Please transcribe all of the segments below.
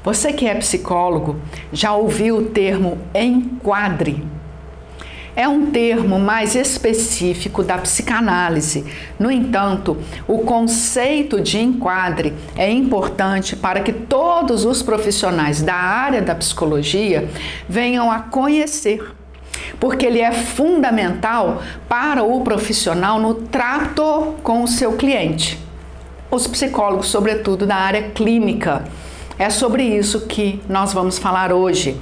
Você que é psicólogo já ouviu o termo enquadre? É um termo mais específico da psicanálise. No entanto, o conceito de enquadre é importante para que todos os profissionais da área da psicologia venham a conhecer, porque ele é fundamental para o profissional no trato com o seu cliente. Os psicólogos, sobretudo da área clínica. É sobre isso que nós vamos falar hoje.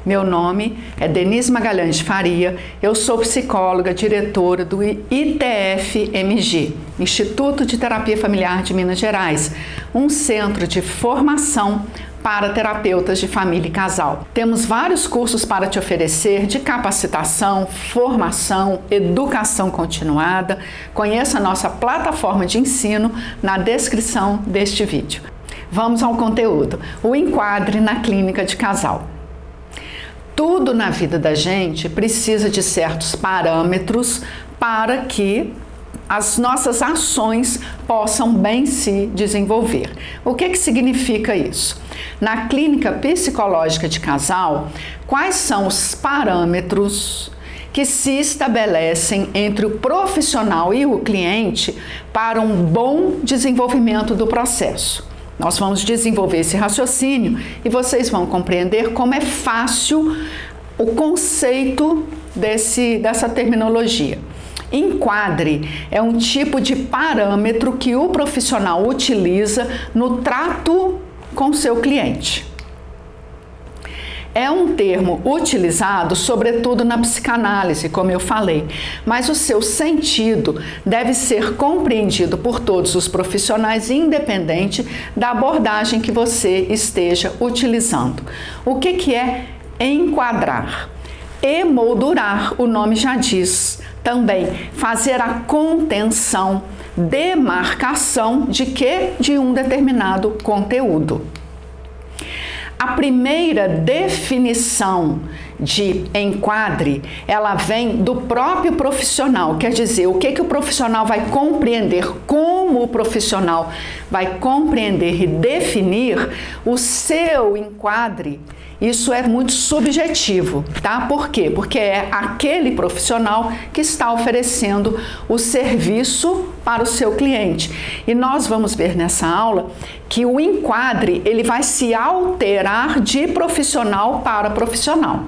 Meu nome é Denise Magalhães de Faria, eu sou psicóloga, diretora do ITF-MG, Instituto de Terapia Familiar de Minas Gerais, um centro de formação para terapeutas de família e casal. Temos vários cursos para te oferecer de capacitação, formação, educação continuada. Conheça a nossa plataforma de ensino na descrição deste vídeo. Vamos ao conteúdo. O enquadre na clínica de casal. Tudo na vida da gente precisa de certos parâmetros para que as nossas ações possam bem se desenvolver. O que significa isso? Na clínica psicológica de casal, quais são os parâmetros que se estabelecem entre o profissional e o cliente para um bom desenvolvimento do processo? Nós vamos desenvolver esse raciocínio e vocês vão compreender como é fácil o conceito dessa terminologia. Enquadre é um tipo de parâmetro que o profissional utiliza no trato com seu cliente. É um termo utilizado sobretudo na psicanálise, como eu falei, mas o seu sentido deve ser compreendido por todos os profissionais, independente da abordagem que você esteja utilizando. O que é enquadrar? Emoldurar, o nome já diz. Também fazer a contenção, demarcação de quê? De um determinado conteúdo. A primeira definição de enquadre, ela vem do próprio profissional, quer dizer, o que o profissional vai compreender, como o profissional vai compreender e definir o seu enquadre. Isso é muito subjetivo, tá? Por quê? Porque é aquele profissional que está oferecendo o serviço para o seu cliente. E nós vamos ver nessa aula que o enquadre, ele vai se alterar de profissional para profissional.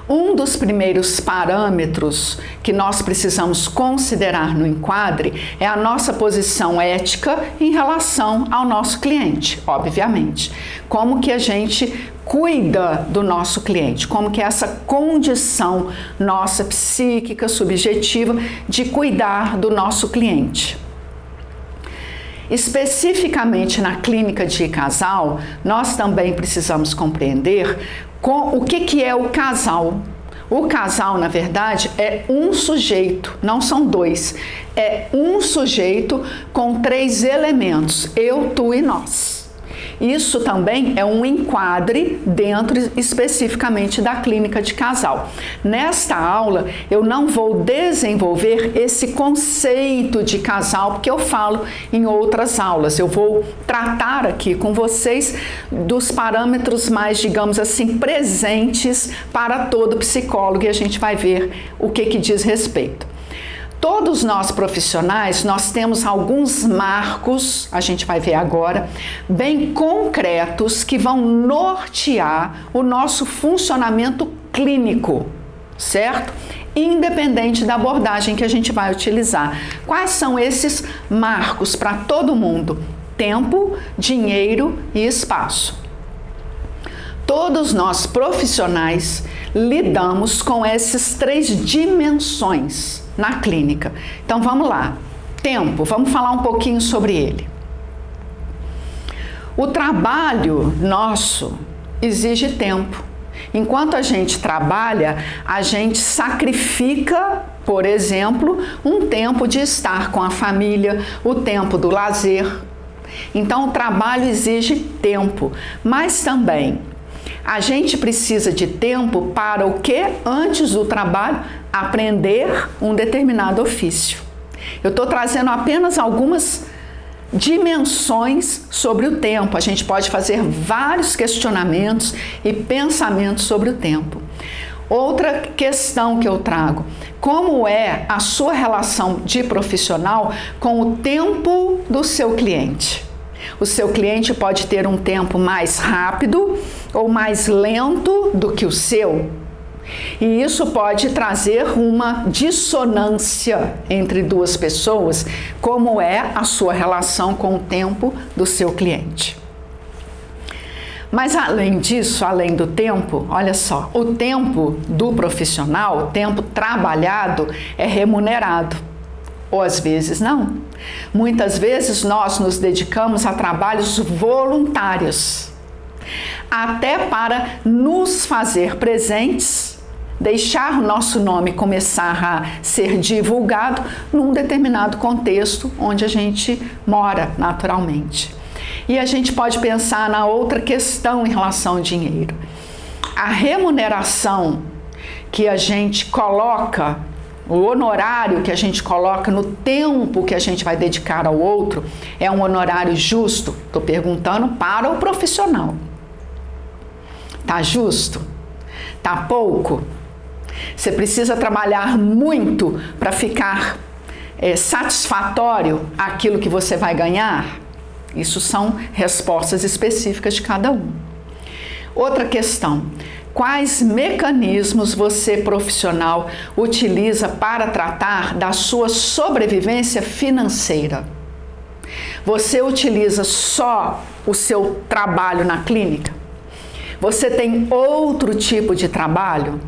Um dos primeiros parâmetros que nós precisamos considerar no enquadre é a nossa posição ética em relação ao nosso cliente, obviamente. Como que a gente cuida do nosso cliente, como que é essa condição nossa psíquica, subjetiva, de cuidar do nosso cliente. Especificamente na clínica de casal, nós também precisamos compreender o que é o casal. O casal, na verdade, é um sujeito, não são dois. É um sujeito com 3 elementos, eu, tu e nós. Isso também é um enquadre dentro especificamente da clínica de casal. Nesta aula, eu não vou desenvolver esse conceito de casal, porque eu falo em outras aulas. Eu vou tratar aqui com vocês dos parâmetros mais, digamos assim, presentes para todo psicólogo e a gente vai ver o que diz respeito. Todos nós profissionais, nós temos alguns marcos, a gente vai ver agora, bem concretos que vão nortear o nosso funcionamento clínico, certo? Independente da abordagem que a gente vai utilizar. Quais são esses marcos para todo mundo? Tempo, dinheiro e espaço. Todos nós profissionais lidamos com essas 3 dimensões na clínica. Então vamos lá. Tempo, vamos falar um pouquinho sobre ele. O trabalho nosso exige tempo. Enquanto a gente trabalha, a gente sacrifica, por exemplo, um tempo de estar com a família, o tempo do lazer. Então o trabalho exige tempo, mas também a gente precisa de tempo para o que? Antes do trabalho, aprender um determinado ofício. Eu estou trazendo apenas algumas dimensões sobre o tempo. A gente pode fazer vários questionamentos e pensamentos sobre o tempo. Outra questão que eu trago: como é a sua relação de profissional com o tempo do seu cliente? O seu cliente pode ter um tempo mais rápido ou mais lento do que o seu. E isso pode trazer uma dissonância entre duas pessoas, como é a sua relação com o tempo do seu cliente. Mas além disso, além do tempo, olha só, o tempo do profissional, o tempo trabalhado, é remunerado, ou às vezes não. Muitas vezes nós nos dedicamos a trabalhos voluntários, até para nos fazer presentes, deixar o nosso nome começar a ser divulgado num determinado contexto onde a gente mora naturalmente. E a gente pode pensar na outra questão em relação ao dinheiro. A remuneração que a gente coloca, o honorário que a gente coloca no tempo que a gente vai dedicar ao outro, é um honorário justo? Estou perguntando para o profissional. Tá justo? Tá pouco? Você precisa trabalhar muito para ficar satisfatório aquilo que você vai ganhar? Isso são respostas específicas de cada um. Outra questão: quais mecanismos você, profissional, utiliza para tratar da sua sobrevivência financeira? Você utiliza só o seu trabalho na clínica? Você tem outro tipo de trabalho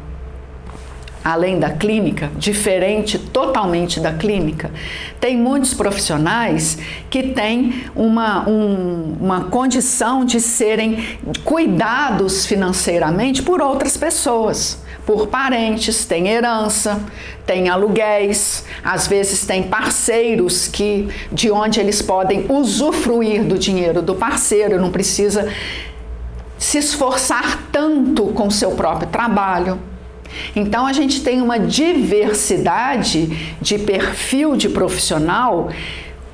além da clínica, diferente totalmente da clínica? Tem muitos profissionais que têm uma condição de serem cuidados financeiramente por outras pessoas, por parentes, tem herança, tem aluguéis, às vezes tem parceiros de onde eles podem usufruir do dinheiro do parceiro, não precisa se esforçar tanto com o seu próprio trabalho. Então a gente tem uma diversidade de perfil de profissional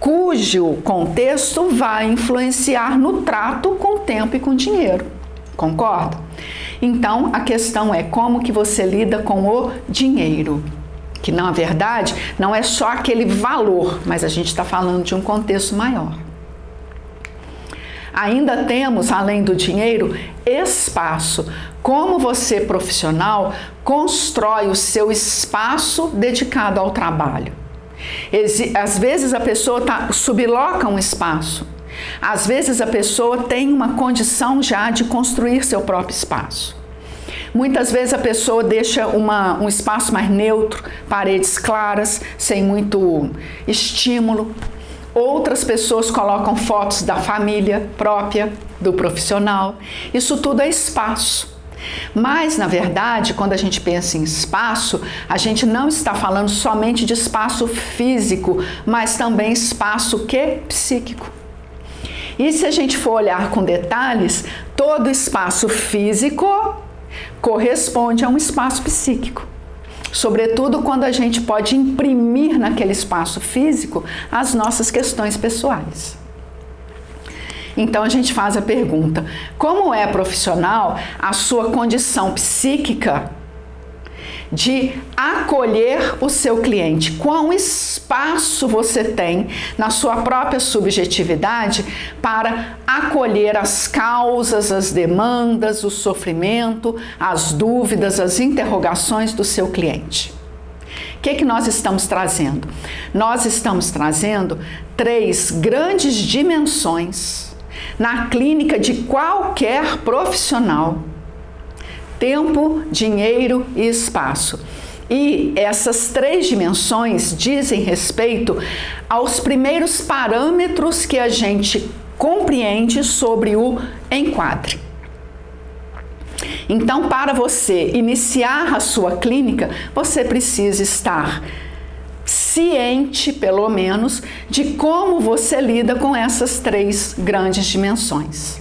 cujo contexto vai influenciar no trato com o tempo e com o dinheiro. Concorda? Então a questão é como que você lida com o dinheiro, que na verdade não é só aquele valor, mas a gente está falando de um contexto maior. Ainda temos, além do dinheiro, espaço. Como você, profissional, constrói o seu espaço dedicado ao trabalho? Às vezes a pessoa subloca um espaço. Às vezes a pessoa tem uma condição já de construir seu próprio espaço. Muitas vezes a pessoa deixa um espaço mais neutro, paredes claras, sem muito estímulo. Outras pessoas colocam fotos da família própria, do profissional. Isso tudo é espaço. Mas, na verdade, quando a gente pensa em espaço, a gente não está falando somente de espaço físico, mas também espaço psíquico. E se a gente for olhar com detalhes, todo espaço físico corresponde a um espaço psíquico. Sobretudo quando a gente pode imprimir naquele espaço físico as nossas questões pessoais. Então a gente faz a pergunta: como é, profissional, a sua condição psíquica de acolher o seu cliente? Quão espaço você tem na sua própria subjetividade para acolher as causas, as demandas, o sofrimento, as dúvidas, as interrogações do seu cliente? O que nós estamos trazendo? Nós estamos trazendo 3 grandes dimensões na clínica de qualquer profissional: tempo, dinheiro e espaço. E essas 3 dimensões dizem respeito aos primeiros parâmetros que a gente compreende sobre o enquadre. Então, para você iniciar a sua clínica, você precisa estar ciente, pelo menos, de como você lida com essas 3 grandes dimensões.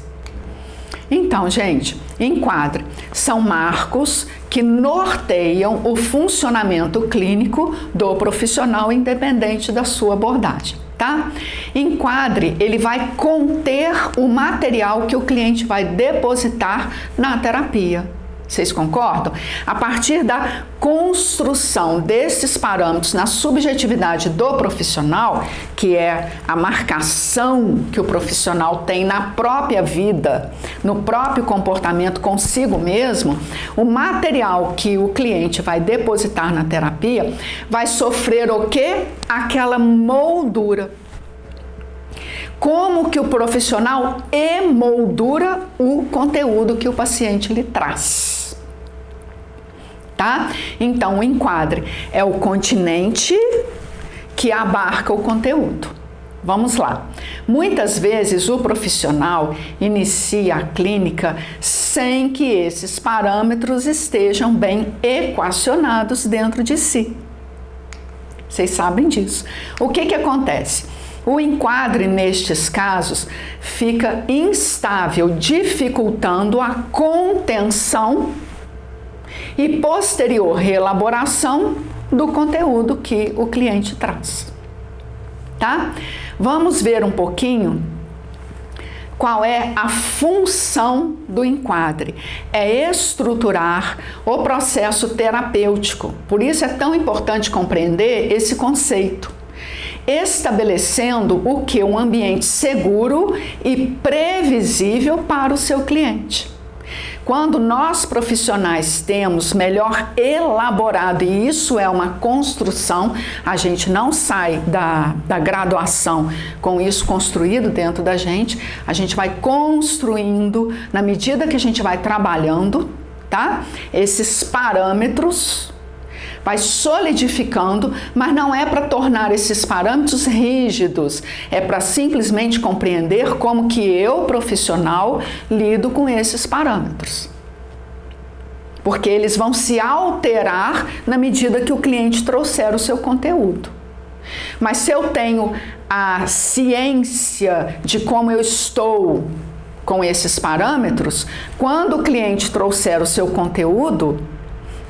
Então, gente, enquadre são marcos que norteiam o funcionamento clínico do profissional, independente da sua abordagem. tá? Enquadre, ele vai conter o material que o cliente vai depositar na terapia. Vocês concordam? A partir da construção desses parâmetros na subjetividade do profissional, que é a marcação que o profissional tem na própria vida, no próprio comportamento consigo mesmo, o material que o cliente vai depositar na terapia vai sofrer o quê? Aquela moldura. Como que o profissional emoldura o conteúdo que o paciente lhe traz, tá? Então, o enquadre é o continente que abarca o conteúdo. Vamos lá. Muitas vezes o profissional inicia a clínica sem que esses parâmetros estejam bem equacionados dentro de si. Vocês sabem disso. O que acontece? O enquadre, nestes casos, fica instável, dificultando a contenção e posterior reelaboração do conteúdo que o cliente traz, tá? Vamos ver um pouquinho qual é a função do enquadre. É estruturar o processo terapêutico. Por isso é tão importante compreender esse conceito, estabelecendo o que? Um ambiente seguro e previsível para o seu cliente. Quando nós profissionais temos melhor elaborado, e isso é uma construção, a gente não sai da graduação com isso construído dentro da gente, a gente vai construindo na medida que a gente vai trabalhando, tá? Esses parâmetros, vai solidificando, mas não é para tornar esses parâmetros rígidos, é para simplesmente compreender como que eu, profissional, lido com esses parâmetros. Porque eles vão se alterar na medida que o cliente trouxer o seu conteúdo. Mas se eu tenho a ciência de como eu estou com esses parâmetros, quando o cliente trouxer o seu conteúdo,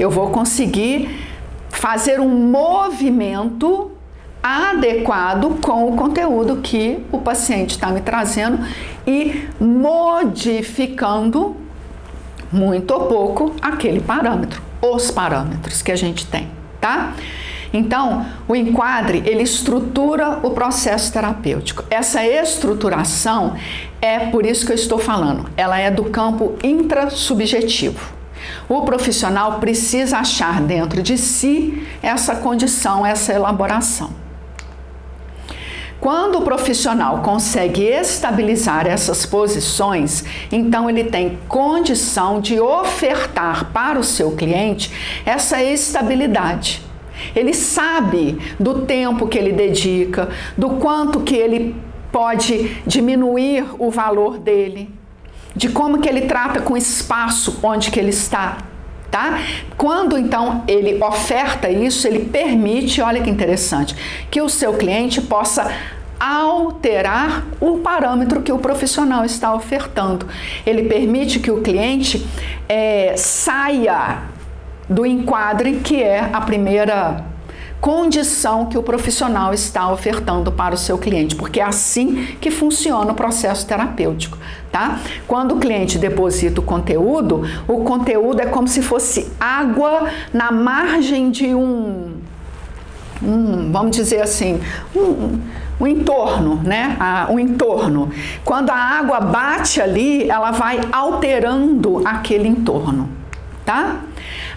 eu vou conseguir fazer um movimento adequado com o conteúdo que o paciente está me trazendo e modificando muito ou pouco aquele parâmetro, os parâmetros que a gente tem, tá? Então, o enquadre, ele estrutura o processo terapêutico. Essa estruturação é por isso que eu estou falando, ela é do campo intrasubjetivo. O profissional precisa achar dentro de si essa condição, essa elaboração. Quando o profissional consegue estabilizar essas posições, então ele tem condição de ofertar para o seu cliente essa estabilidade. Ele sabe do tempo que ele dedica, do quanto que ele pode diminuir o valor dele, de como que ele trata com o espaço onde que ele está, tá? Quando então ele oferta isso, ele permite, olha que interessante, que o seu cliente possa alterar o parâmetro que o profissional está ofertando. Ele permite que o cliente saia do enquadre, que é a primeira condição que o profissional está ofertando para o seu cliente, porque é assim que funciona o processo terapêutico, tá? Quando o cliente deposita o conteúdo é como se fosse água na margem de vamos dizer assim, um entorno, né? Um entorno. Quando a água bate ali, ela vai alterando aquele entorno, tá?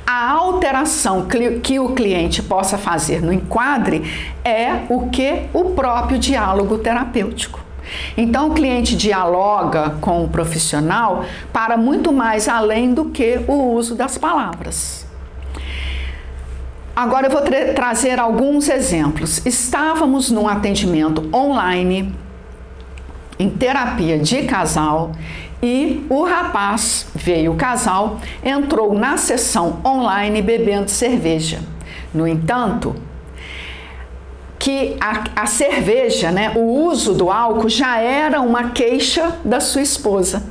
A alteração que o cliente possa fazer no enquadre é o que? O próprio diálogo terapêutico. Então, o cliente dialoga com o profissional para muito mais além do que o uso das palavras. Agora eu vou trazer alguns exemplos. Estávamos num atendimento online, em terapia de casal, e o rapaz, veio o casal, entrou na sessão online bebendo cerveja. No entanto, que a cerveja, né, o uso do álcool já era uma queixa da sua esposa.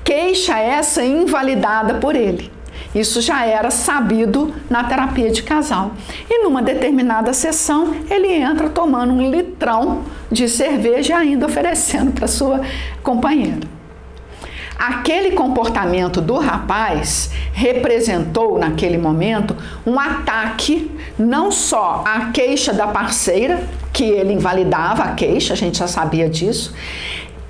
Queixa essa invalidada por ele. Isso já era sabido na terapia de casal. E numa determinada sessão, ele entra tomando um litrão de cerveja e ainda oferecendo para sua companheira. Aquele comportamento do rapaz representou, naquele momento, um ataque não só à queixa da parceira, que ele invalidava a queixa, a gente já sabia disso.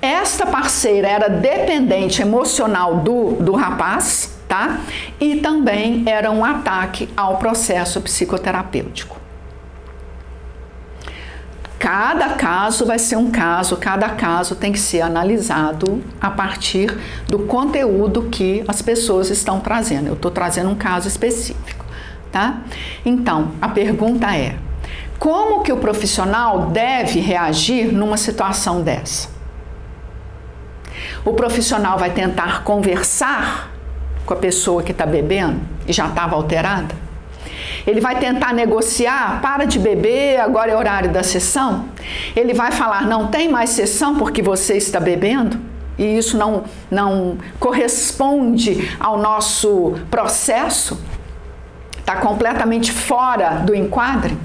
Esta parceira era dependente emocional do rapaz, tá? E também era um ataque ao processo psicoterapêutico. Cada caso vai ser um caso, cada caso tem que ser analisado a partir do conteúdo que as pessoas estão trazendo. Eu estou trazendo um caso específico, tá? Então, a pergunta é: como que o profissional deve reagir numa situação dessa? O profissional vai tentar conversar com a pessoa que está bebendo e já estava alterada? Ele vai tentar negociar, para de beber, agora é horário da sessão? Ele vai falar, não tem mais sessão porque você está bebendo? E isso não corresponde ao nosso processo? Está completamente fora do enquadre?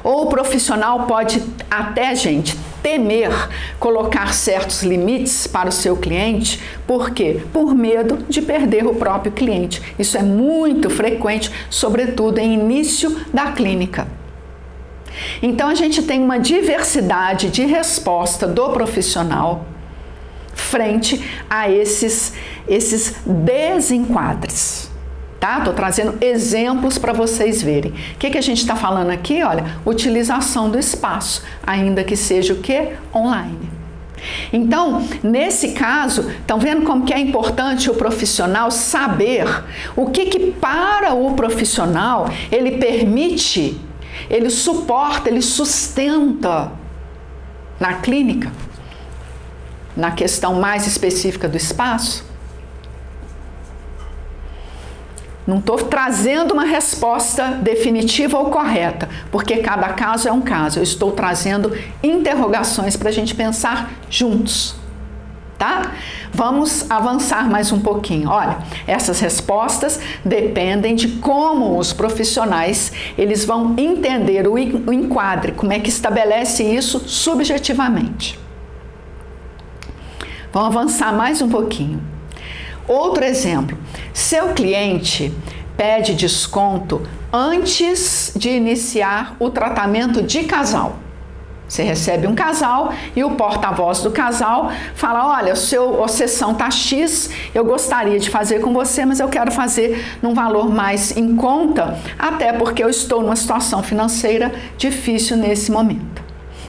Ou o profissional pode até, gente, temer colocar certos limites para o seu cliente. Por quê? Por medo de perder o próprio cliente. Isso é muito frequente, sobretudo em início da clínica. Então, a gente tem uma diversidade de resposta do profissional frente a esses desenquadres. Tá? Estou trazendo exemplos para vocês verem. O que a gente está falando aqui? Olha, utilização do espaço, ainda que seja o quê? Online. Então, nesse caso, estão vendo como que é importante o profissional saber o que para o profissional ele permite, ele suporta, ele sustenta na clínica, na questão mais específica do espaço. Não estou trazendo uma resposta definitiva ou correta, porque cada caso é um caso. Eu estou trazendo interrogações para a gente pensar juntos, tá? Vamos avançar mais um pouquinho. Olha, essas respostas dependem de como os profissionais eles vão entender o enquadre, como é que estabelece isso subjetivamente. Vamos avançar mais um pouquinho. Outro exemplo, seu cliente pede desconto antes de iniciar o tratamento de casal. Você recebe um casal e o porta-voz do casal fala, olha, a sessão está X, eu gostaria de fazer com você, mas eu quero fazer num valor mais em conta, até porque eu estou numa situação financeira difícil nesse momento.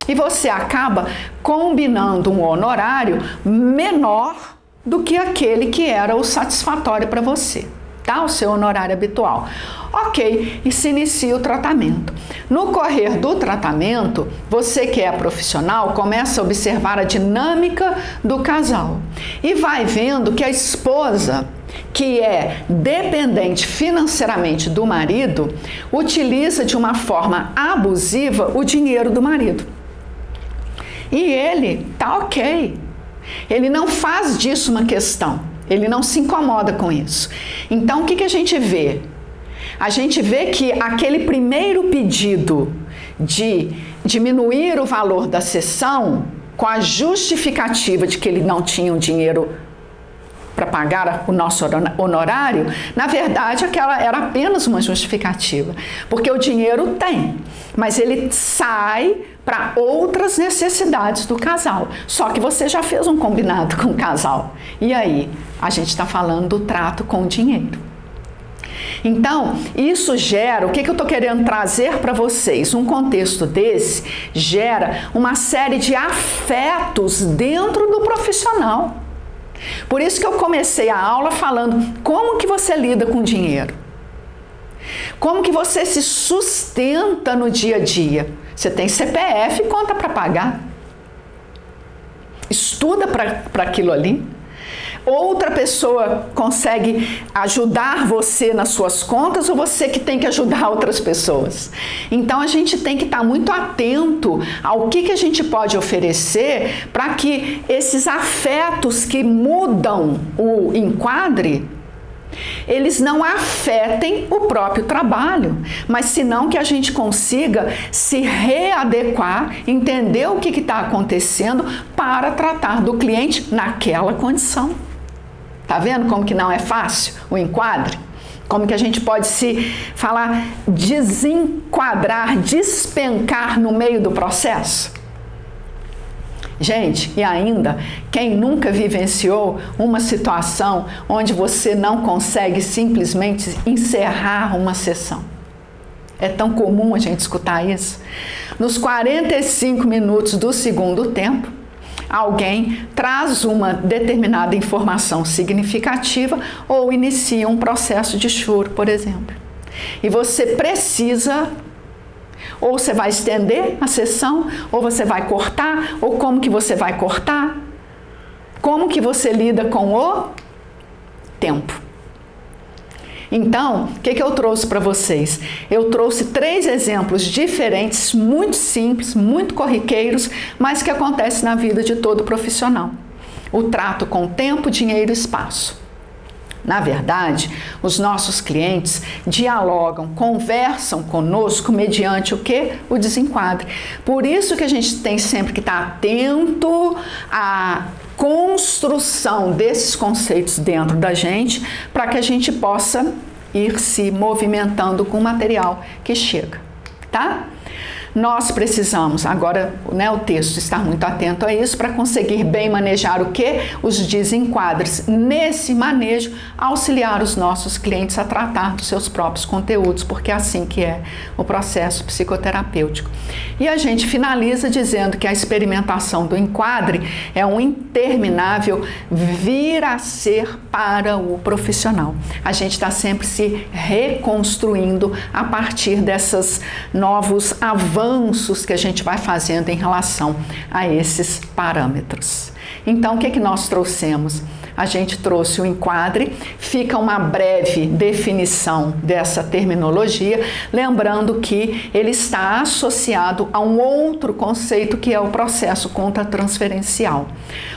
E você acaba combinando um honorário menor do que aquele que era o satisfatório para você, tá? O seu honorário habitual. Ok, e se inicia o tratamento. No correr do tratamento, você que é profissional começa a observar a dinâmica do casal e vai vendo que a esposa, que é dependente financeiramente do marido, utiliza de uma forma abusiva o dinheiro do marido. E ele tá ok. Ele não faz disso uma questão, ele não se incomoda com isso. Então, o que a gente vê? A gente vê que aquele primeiro pedido de diminuir o valor da sessão, com a justificativa de que ele não tinha o dinheiro para pagar o nosso honorário, na verdade, aquela era apenas uma justificativa, porque o dinheiro tem, mas ele sai para outras necessidades do casal. Só que você já fez um combinado com o casal. E aí, a gente está falando do trato com o dinheiro. Então, isso gera, o que eu estou querendo trazer para vocês? Um contexto desse gera uma série de afetos dentro do profissional. Por isso que eu comecei a aula falando como que você lida com dinheiro. Como que você se sustenta no dia a dia? Você tem CPF e conta para pagar. Estuda para aquilo ali. Outra pessoa consegue ajudar você nas suas contas ou você que tem que ajudar outras pessoas? Então a gente tem que estar muito atento ao que a gente pode oferecer para que esses afetos que mudam o enquadre, eles não afetem o próprio trabalho, mas senão que a gente consiga se readequar, entender o que está acontecendo para tratar do cliente naquela condição. Tá vendo como que não é fácil o enquadre? Como que a gente pode se falar desenquadrar, despencar no meio do processo? Gente, e ainda, quem nunca vivenciou uma situação onde você não consegue simplesmente encerrar uma sessão? É tão comum a gente escutar isso. Nos 45 minutos do segundo tempo, alguém traz uma determinada informação significativa ou inicia um processo de choro, por exemplo. E você precisa, ou você vai estender a sessão, ou você vai cortar, ou como que você vai cortar? Como que você lida com o tempo? Então, o que eu trouxe para vocês? Eu trouxe 3 exemplos diferentes, muito simples, muito corriqueiros, mas que acontecem na vida de todo profissional. O trato com tempo, dinheiro e espaço. Na verdade, os nossos clientes dialogam, conversam conosco mediante o quê? O desenquadre. Por isso que a gente tem sempre que estar atento à construção desses conceitos dentro da gente, para que a gente possa ir se movimentando com o material que chega, tá? Nós precisamos, agora, o texto, estar muito atento a isso para conseguir bem manejar o quê? Os desenquadres. Nesse manejo, auxiliar os nossos clientes a tratar dos seus próprios conteúdos, porque é assim que é o processo psicoterapêutico. E a gente finaliza dizendo que a experimentação do enquadre é um interminável vir a ser para o profissional. A gente está sempre se reconstruindo a partir desses novos avanços que a gente vai fazendo em relação a esses parâmetros. Então, o que nós trouxemos? A gente trouxe o enquadre, fica uma breve definição dessa terminologia, lembrando que ele está associado a um outro conceito que é o processo contratransferencial.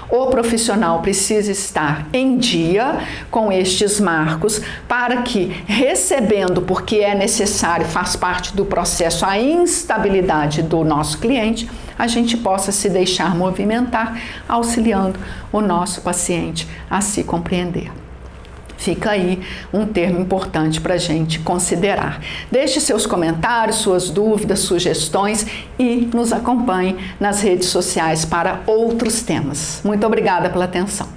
O profissional precisa estar em dia com estes marcos para que, recebendo, porque é necessário, faz parte do processo, a instabilidade do nosso cliente, a gente possa se deixar movimentar, auxiliando o nosso paciente a se compreender. Fica aí um termo importante para a gente considerar. Deixe seus comentários, suas dúvidas, sugestões e nos acompanhe nas redes sociais para outros temas. Muito obrigada pela atenção.